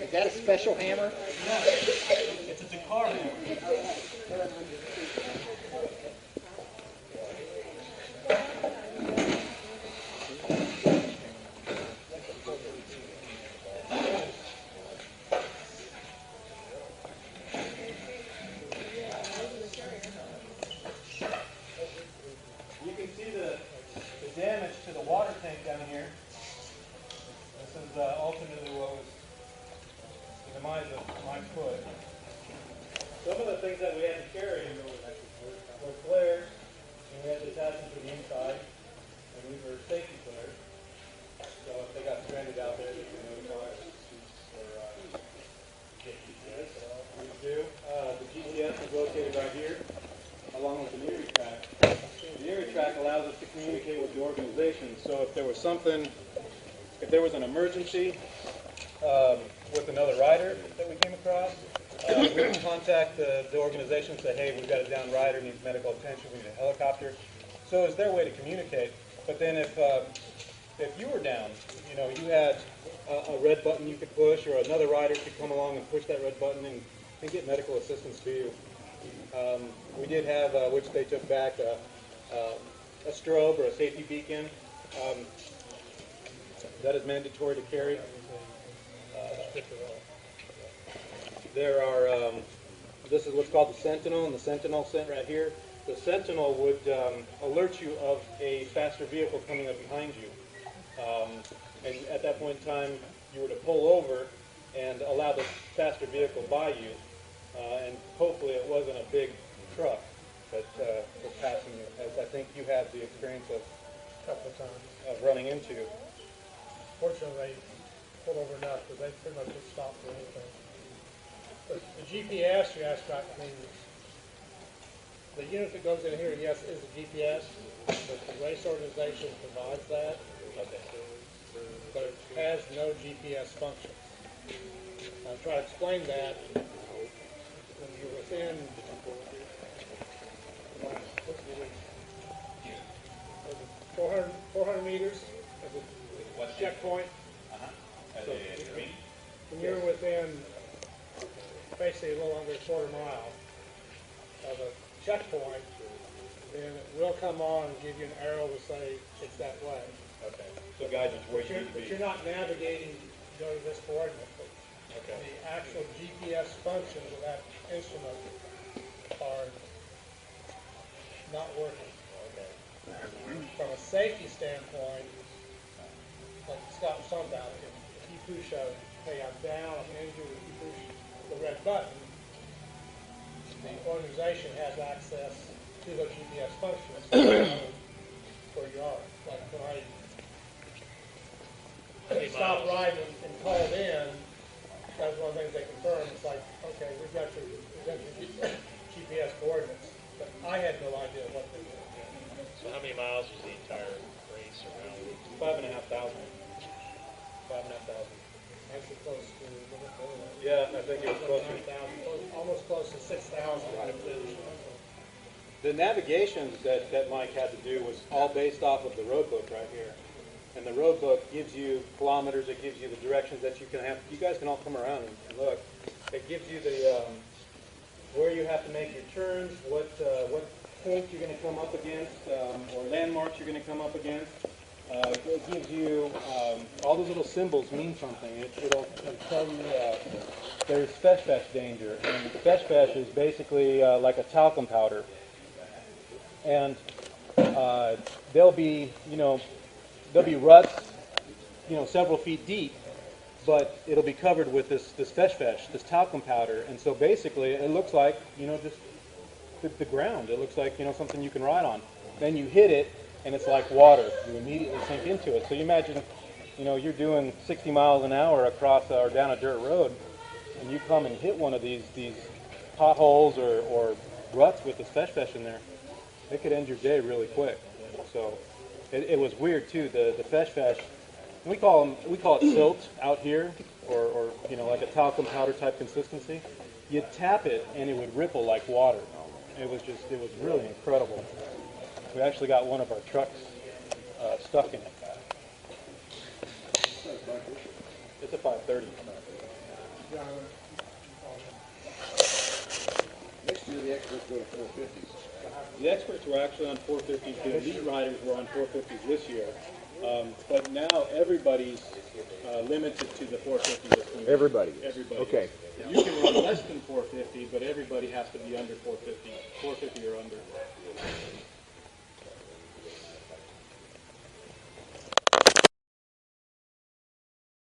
Is that a special hammer? It's a Dakar hammer. You can see the damage to the water tank down here. This is ultimately what was the demise of my foot. Some of the things that we had to carry were flares, and we had to attach them to the inside, and these were safety flares. So if they got stranded out there, they could notify us or get GPS. We do. The GPS is located right here, along with the Erie track. The Erie track allows us to communicate with the organization. So if there was something, if there was an emergency with another rider that we came across, we would contact the organization and say, hey, we've got a downed rider, needs medical attention, we need a helicopter. So it's their way to communicate. But then if you were down, you know, you had a red button you could push, or another rider could come along and push that red button and get medical assistance to you. We did have, which they took back, a strobe or a safety beacon. That is mandatory to carry. There are, this is what's called the Sentinel, and the Sentinel sent right here. The Sentinel would alert you of a faster vehicle coming up behind you. And at that point in time, you were to pull over and allow the faster vehicle by you. And hopefully it wasn't a big truck that was passing you, as I think you had the experience of a couple of times of running into. Fortunately, they pulled over enough because they pretty much just stopped for anything. But the GPS you asked about, I mean, the unit that goes in here, yes, is a GPS, but the race organization provides that. But it has no GPS functions. I'll try to explain that. When you're within 400 meters of the checkpoint. So when you're within basically a little under a quarter mile of a checkpoint, then it will come on and give you an arrow to say it's that way. Okay. So guide you to where you need to be. But you're not navigating to go to this coordinate. Okay. The actual GPS functions of that instrument are not working. Okay. From a safety standpoint, like Scott was talking about, if you push hey, I'm down, I'm injured, if you push the red button, the organization has access to those GPS functions where you are. Like when I stopped riding and called in, that was one of the things they confirmed. It's like, okay, we've got your GPS coordinates, but I had no idea what they were. So how many miles was the entire race around? 5,500. 5,500. Actually close to, yeah, I think it was closer. Almost close to 6,000. The navigation that Mike had to do was all based off of the road book right here. And the road book gives you kilometers, it gives you the directions that you can have. You guys can all come around and look. It gives you the where you have to make your turns, what points you're going to come up against, or landmarks you're going to come up against. It gives you all those little symbols mean something. It'll tell you there's fesh danger, and fesh is basically like a talcum powder, and there'll be ruts, several feet deep, but it'll be covered with this fesh, this talcum powder, and so basically it looks like just the ground. It looks like something you can ride on. Then you hit it, and it's like water. You immediately sink into it. So you imagine you know, you're doing 60 miles an hour across or down a dirt road, and you come and hit one of these potholes or ruts with the fesh in there, it could end your day really quick. So it was weird too. The fesh, we call it silt out here, or you know, like a talcum powder type consistency. You'd tap it and it would ripple like water. It was really incredible. We actually got one of our trucks stuck in it. It's a 530. Next year the experts go to 450s. The experts were actually on 450s. The elite riders were on 450s this year. But now everybody's limited to the 450 this year. Everybody. Everybody. Okay. You can run less than 450, but everybody has to be under 450. 450 or under.